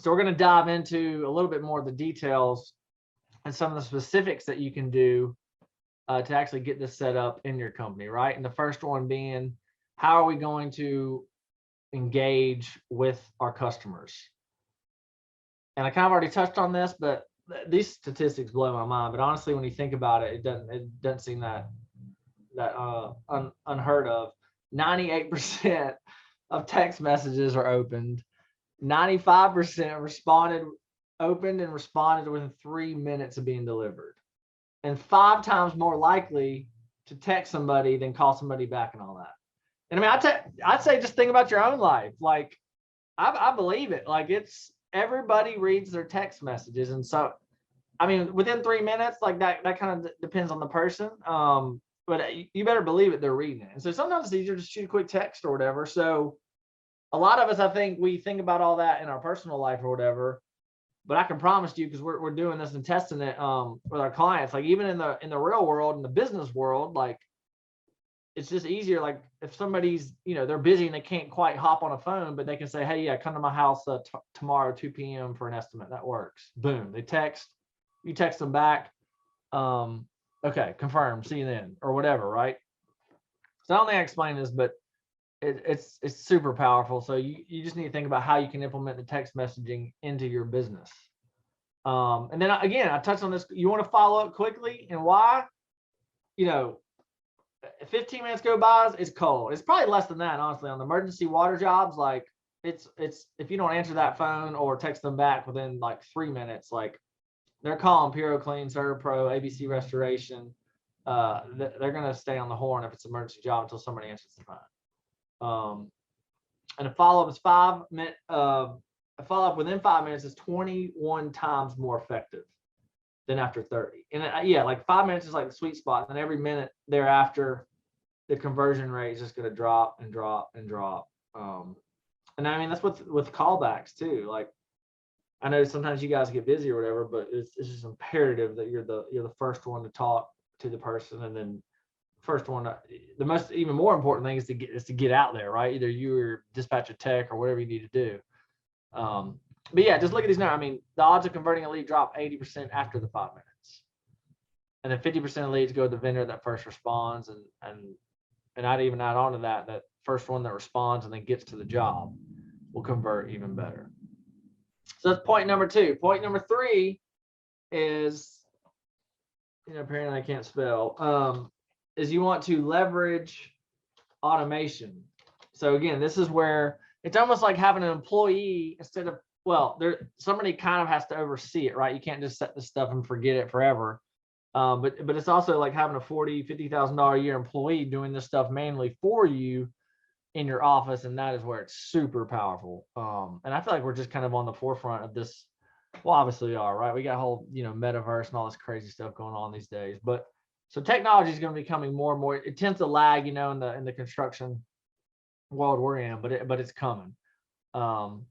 So we're going to dive into a little bit more of the details and some of the specifics that you can do to actually get this set up in your company, right? And the first one being, how are we going to engage with our customers? And I kind of already touched on this, but these statistics blow my mind. But honestly, when you think about it, it doesn't seem that unheard of. 98% of text messages are opened. 95% opened and responded within 3 minutes of being delivered, and 5 times more likely to text somebody than call somebody back and all that. And I mean, I'd say just think about your own life. Like, I believe it. Like, it's everybody reads their text messages, and so I mean, within 3 minutes, like that kind of depends on the person. But you better believe it, they're reading it. And so sometimes it's easier to shoot a quick text or whatever. So a lot of us, I think, we think about all that in our personal life or whatever. But I can promise you, because we're doing this and testing it with our clients, like even in the real world, in the business world, like it's just easier. Like if somebody's, they're busy and they can't quite hop on a phone, but they can say, hey, yeah, come to my house tomorrow, 2 p.m. for an estimate. That works. Boom. They text, you text them back. Okay, confirm, see you then, or whatever, right? So I don't think I explained this, but it's super powerful. So you just need to think about how you can implement the text messaging into your business. And then again, I touched on this. You want to follow up quickly, and why? 15 minutes go by, it's cold. It's probably less than that, honestly. On the emergency water jobs, like it's if you don't answer that phone or text them back within like 3 minutes, like they're calling Puro Clean, Servpro, ABC Restoration. They're going to stay on the horn if it's an emergency job until somebody answers the phone. And a follow-up is 5 minutes. A follow-up within 5 minutes is 21 times more effective than after 30. And yeah, like 5 minutes is like the sweet spot. And every minute thereafter, the conversion rate is just going to drop and drop and drop. And I mean, that's with callbacks too. Like, I know sometimes you guys get busy or whatever, but it's just imperative that you're the first one to talk to the person, and then first one. The most even more important thing is to get out there, right? Either you or dispatch a tech or whatever you need to do. But yeah, just look at these numbers. I mean, the odds of converting a lead drop 80% after the 5 minutes, and then 50% of leads go to the vendor that first responds, and I'd even add on to that first one that responds and then gets to the job will convert even better. So that's point number 2. Point number 3 is, apparently I can't spell, is you want to leverage automation. So again, this is where it's almost like having an employee instead of, somebody kind of has to oversee it, right? You can't just set this stuff and forget it forever. But it's also like having a $40,000, $50,000 a year employee doing this stuff manually for you in your office, and that is where it's super powerful. And I feel like we're just kind of on the forefront of this. Well, obviously we are, right? We got a whole, metaverse and all this crazy stuff going on these days. But so technology is going to be becoming more and more. It tends to lag, in the construction world we're in, but it's coming. And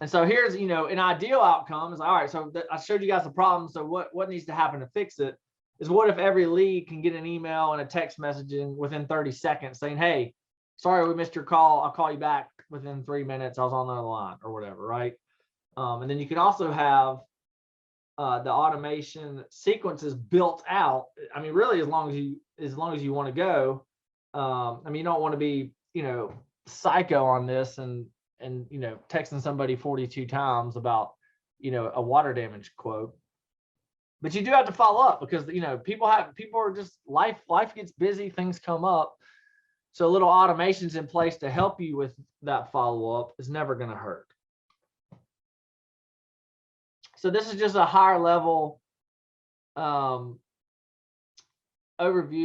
so here's, an ideal outcome is, all right, so I showed you guys the problem. So what needs to happen to fix it is, what if every lead can get an email and a text messaging within 30 seconds saying, hey, sorry, we missed your call. I'll call you back within 3 minutes. I was on the other line or whatever, right? And then you can also have the automation sequences built out. I mean, really, as long as you want to go. I mean, you don't want to be, psycho on this and texting somebody 42 times about, a water damage quote. But you do have to follow up because, people are just life gets busy, things come up. So a little automation's in place to help you with that follow-up is never going to hurt. So this is just a higher level overview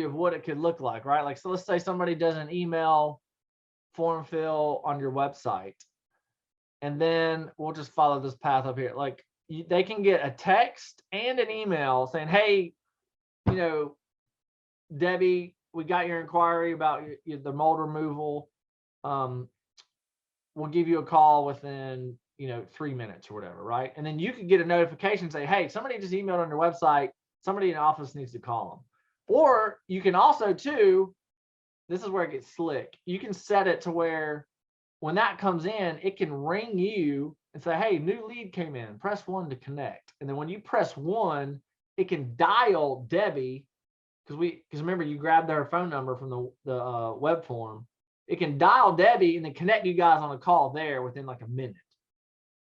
of what it could look like, right? Like, so let's say somebody does an email form fill on your website, and then we'll just follow this path up here. Like, they can get a text and an email saying, hey, Debbie, we got your inquiry about the mold removal. We'll give you a call within, 3 minutes or whatever, right? And then you can get a notification say, hey, somebody just emailed on your website. Somebody in the office needs to call them. Or you can also too, this is where it gets slick. You can set it to where when that comes in, it can ring you and say, hey, new lead came in, press 1 to connect. And then when you press 1, it can dial Debbie, because remember, you grabbed their phone number from the web form. It can dial Debbie and then connect you guys on a call there within like a minute.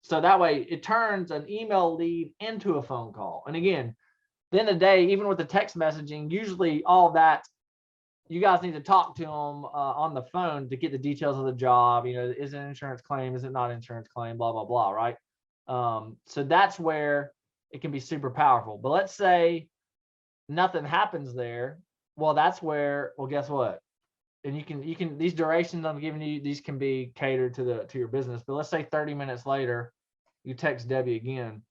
So that way it turns an email lead into a phone call. And again, at the end of the day, even with the text messaging, usually all that, you guys need to talk to them on the phone to get the details of the job. Is it an insurance claim? Is it not an insurance claim? Blah, blah, blah, right? So that's where it can be super powerful. But let's say nothing happens there. Well, that's where, well, guess what? And you can these durations I'm giving you, these can be catered to your business. But let's say 30 minutes later, you text Debbie again.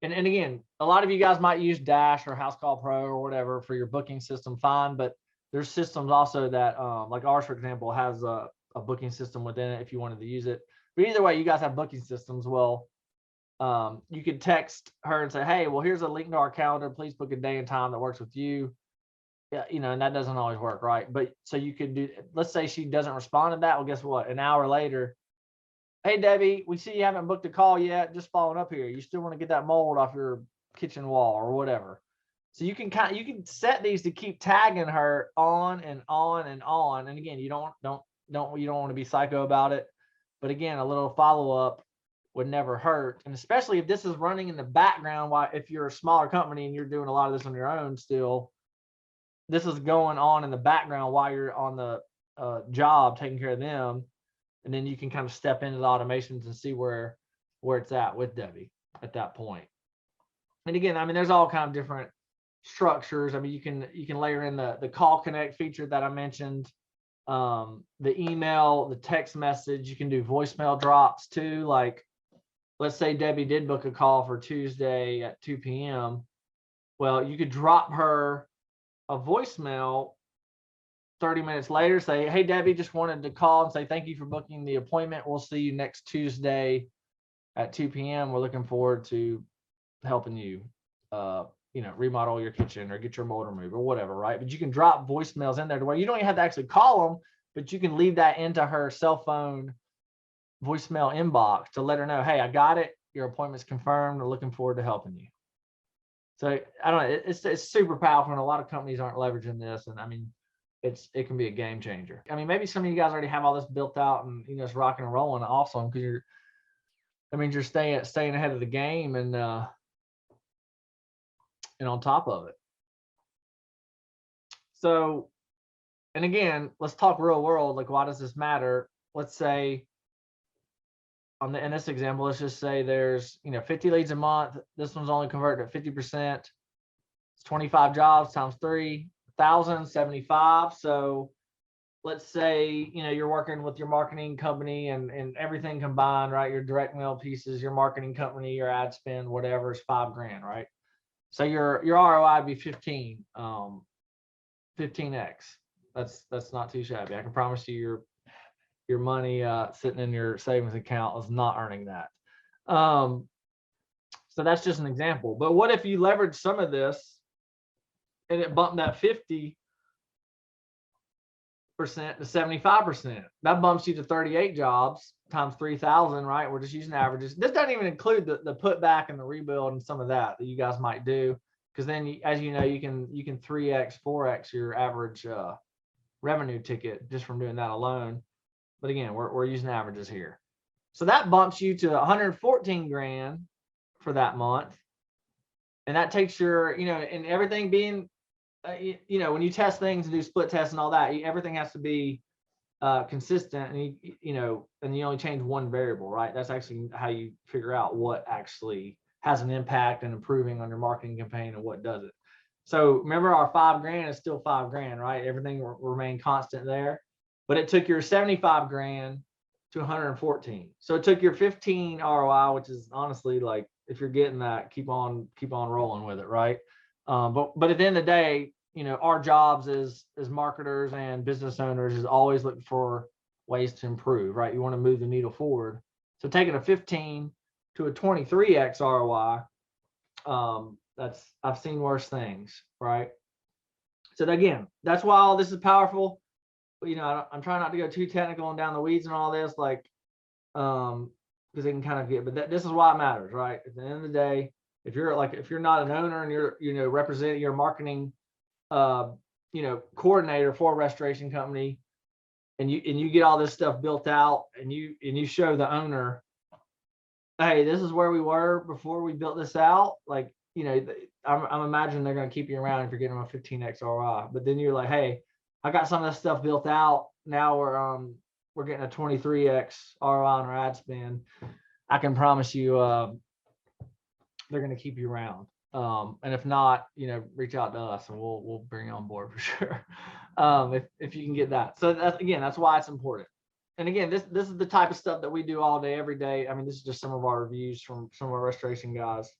And again, a lot of you guys might use Dash or House Call Pro or whatever for your booking system, fine. But there's systems also that, like ours, for example, has a booking system within it if you wanted to use it. But either way, you guys have booking systems. Well, you could text her and say, hey, well, here's a link to our calendar. Please book a day and time that works with you. Yeah, and that doesn't always work, right? But so you could do, let's say she doesn't respond to that. Well, guess what? An hour later, hey, Debbie, we see you haven't booked a call yet. Just following up here. You still want to get that mold off your kitchen wall or whatever. So you can set these to keep tagging her on and on and on. And again, you don't want to be psycho about it. But again, a little follow-up would never hurt. And especially if this is running in the background, if you're a smaller company and you're doing a lot of this on your own still, this is going on in the background while you're on the job taking care of them. And then you can kind of step into the automations and see where it's at with Debbie at that point. And again, I mean, there's all kind of different structures. I mean, you can layer in the call connect feature that I mentioned, the email, the text message. You can do voicemail drops too. Like, let's say Debbie did book a call for Tuesday at 2 p.m. Well, you could drop her a voicemail 30 minutes later, say, hey, Debbie, just wanted to call and say thank you for booking the appointment. We'll see you next Tuesday at 2 p.m. We're looking forward to helping you, remodel your kitchen or get your mold removed or whatever, right? But you can drop voicemails in there to where you don't even have to actually call them, but you can leave that into her cell phone voicemail inbox to let her know, hey, I got it. Your appointment's confirmed. We're looking forward to helping you. So I don't know. It's super powerful, and a lot of companies aren't leveraging this. And I mean, it can be a game changer. I mean, maybe some of you guys already have all this built out and it's rocking and rolling awesome because you're staying ahead of the game and on top of it. So, and again, let's talk real world. Like, why does this matter? Let's say in this example, let's just say there's 50 leads a month. This one's only converted at 50%. It's 25 jobs times 3,075. So let's say you're working with your marketing company and everything combined, right? Your direct mail pieces, your marketing company, your ad spend, whatever, is $5,000, right? So your ROI would be 15x. That's not too shabby. I can promise you your money sitting in your savings account is not earning that. So that's just an example. But what if you leverage some of this and it bumped that 50% to 75%? That bumps you to 38 jobs times 3,000, right? We're just using averages. This doesn't even include the put back and the rebuild and some of that you guys might do, because then as you can 3x, 4x your average revenue ticket just from doing that alone. But again, we're using averages here. So that bumps you to 114 grand for that month. And that takes your, and everything being, when you test things and do split tests and all that, everything has to be consistent, and and you only change one variable, right? That's actually how you figure out what actually has an impact and improving on your marketing campaign and what doesn't. So remember, our $5,000 is still $5,000, right? Everything will remain constant there. But it took your 75 grand to 114. So it took your 15 ROI, which is honestly, like, if you're getting that, keep on rolling with it, right? But at the end of the day, our jobs as marketers and business owners is always looking for ways to improve, right? You want to move the needle forward. So taking a 15 to a 23x ROI, I've seen worse things, right? So again, that's why all this is powerful. I'm trying not to go too technical and down the weeds and all this. Like, because they can kind of get, but this is why it matters, right? At the end of the day, if you're not an owner and you're representing your marketing, coordinator for a restoration company, and you get all this stuff built out, and you show the owner, hey, this is where we were before we built this out. Like, I'm imagining they're going to keep you around if you're getting them a 15x ROI. But then you're like, hey, I got some of this stuff built out. Now we're getting a 23x ROI on our ad spend. I can promise you, they're going to keep you around. And if not, reach out to us and we'll bring you on board for sure. If you can get that. So that's why it's important. And again, this is the type of stuff that we do all day, every day. I mean, this is just some of our reviews from some of our restoration guys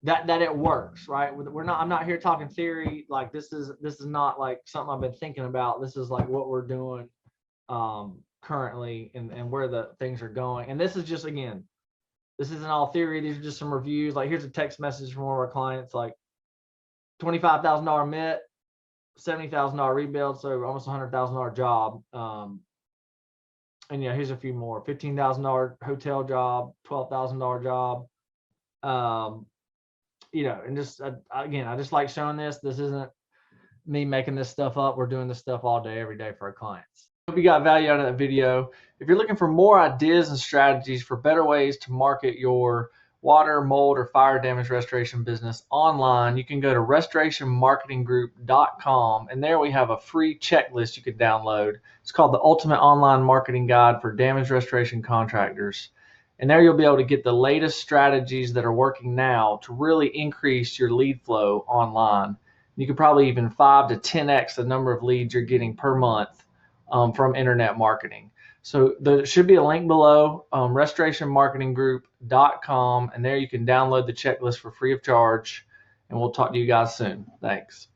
that it works, right? I'm not here talking theory. Like this is not like something I've been thinking about. This is like what we're doing currently and where the things are going. And this is just, again, this isn't all theory. These are just some reviews. Like, here's a text message from one of our clients, like $25,000 MIT, $70,000 rebuild, so almost $100,000 job. And yeah, here's a few more: $15,000 hotel job, $12,000 job. And just again, I just like showing this. This isn't me making this stuff up. We're doing this stuff all day, every day for our clients. Hope you got value out of that video. If you're looking for more ideas and strategies for better ways to market your water, mold, or fire damage restoration business online, you can go to restorationmarketinggroup.com, and there we have a free checklist you can download. It's called the Ultimate Online Marketing Guide for Damage Restoration Contractors. And there you'll be able to get the latest strategies that are working now to really increase your lead flow online. You could probably even 5 to 10x the number of leads you're getting per month from internet marketing. So there should be a link below, restorationmarketinggroup.com, and there you can download the checklist for free of charge, and we'll talk to you guys soon. Thanks.